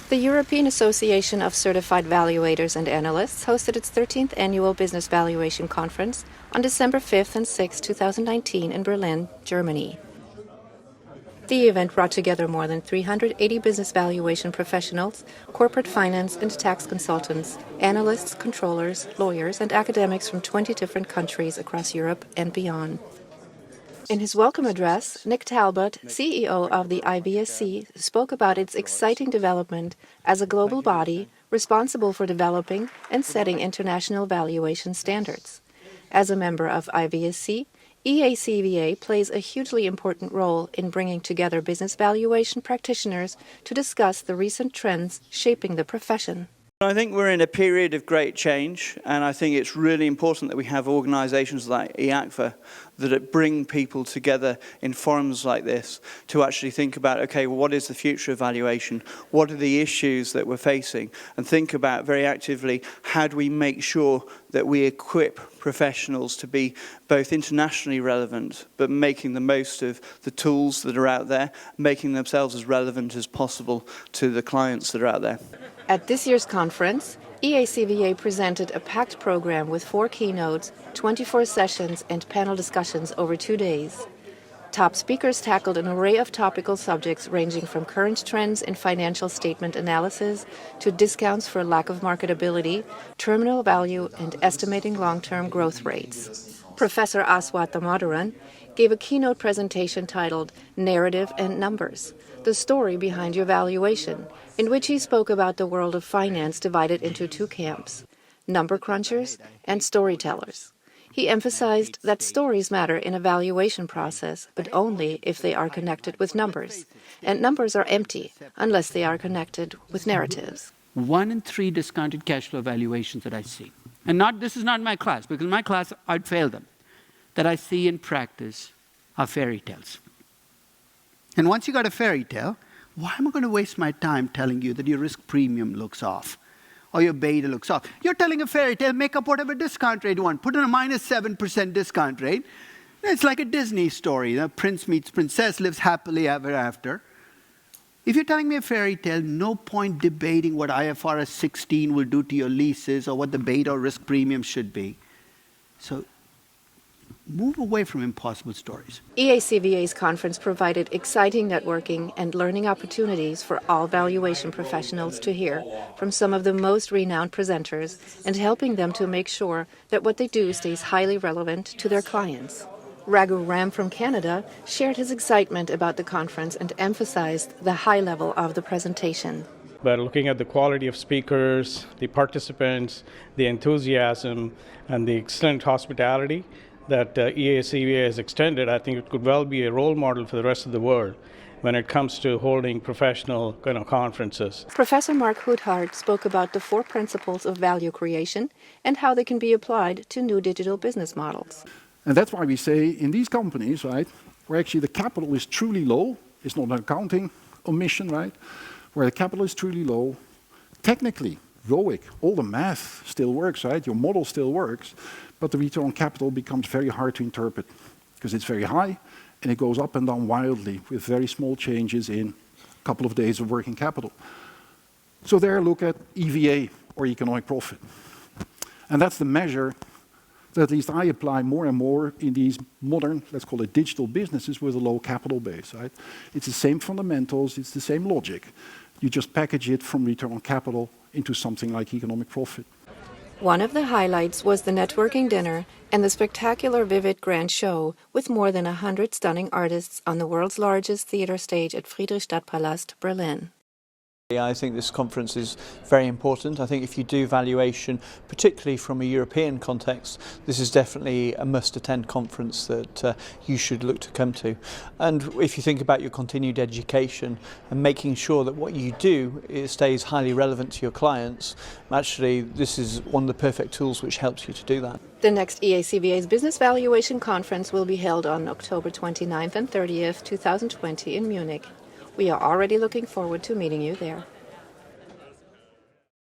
The European Association of Certified Valuators and Analysts hosted its 13th annual Business Valuation Conference on December 5th and 6th, 2019 in Berlin, Germany. The event brought together more than 380 business valuation professionals, corporate finance and tax consultants, analysts, controllers, lawyers, and academics from 20 different countries across Europe and beyond. In his welcome address, Nick Talbot, CEO of the IVSC, spoke about its exciting development as a global body responsible for developing and setting international valuation standards. As a member of IVSC, EACVA plays a hugely important role in bringing together business valuation practitioners to discuss the recent trends shaping the profession. I think we're in a period of great change, and I think it's really important that we have organisations like EACVA that bring people together in forums like this to actually think about, okay, well, what is the future of valuation? What are the issues that we're facing? And think about very actively, how do we make sure that we equip professionals to be both internationally relevant, but making the most of the tools that are out there, making themselves as relevant as possible to the clients that are out there. At this year's conference, EACVA presented a packed program with 4 keynotes, 24 sessions, and panel discussions over 2 days. Top speakers tackled an array of topical subjects ranging from current trends in financial statement analysis to discounts for lack of marketability, terminal value, and estimating long-term growth rates. Professor Aswat Damodaran gave a keynote presentation titled Narrative and Numbers, the story behind your valuation, in which he spoke about the world of finance divided into 2 camps, number crunchers and storytellers. He emphasized that stories matter in a valuation process, but only if they are connected with numbers. And numbers are empty unless they are connected with narratives. 1 in 3 discounted cash flow valuations that I see, and this is not my class, because my class, I'd fail them, that I see in practice are fairy tales. And once you got a fairy tale, why am I going to waste my time telling you that your risk premium looks off or your beta looks off? You're telling a fairy tale, make up whatever discount rate you want. Put in a -7% discount rate. It's like a Disney story. The prince meets princess, lives happily ever after. If you're telling me a fairy tale, no point debating what IFRS 16 will do to your leases or what the beta or risk premium should be. So move away from impossible stories. EACVA's conference provided exciting networking and learning opportunities for all valuation professionals to hear from some of the most renowned presenters and helping them to make sure that what they do stays highly relevant to their clients. Raghu Ram from Canada shared his excitement about the conference and emphasized the high level of the presentation. But looking at the quality of speakers, the participants, the enthusiasm, and the excellent hospitality that EACVA has extended, I think it could well be a role model for the rest of the world when it comes to holding professional conferences. Professor Mark Hoodhart spoke about the 4 principles of value creation and how they can be applied to new digital business models. And that's why we say in these companies, right, where actually the capital is truly low, it's not an accounting omission, right, where the capital is truly low, technically, ROIC, all the math still works, right, your model still works, but the return on capital becomes very hard to interpret because it's very high and it goes up and down wildly with very small changes in a couple of days of working capital. So there look at EVA, or economic profit. And that's the measure that at least I apply more and more in these modern, let's call it digital businesses with a low capital base, right? It's the same fundamentals, it's the same logic. You just package it from return on capital into something like economic profit. One of the highlights was the networking dinner and the spectacular Vivid Grand Show with more than 100 stunning artists on the world's largest theater stage at Friedrichstadtpalast, Berlin. I think this conference is very important. I think if you do valuation, particularly from a European context, this is definitely a must-attend conference that you should look to come to. And if you think about your continued education and making sure that what you do stays highly relevant to your clients, actually this is one of the perfect tools which helps you to do that. The next EACVA's Business Valuation Conference will be held on October 29th and 30th, 2020 in Munich. We are already looking forward to meeting you there.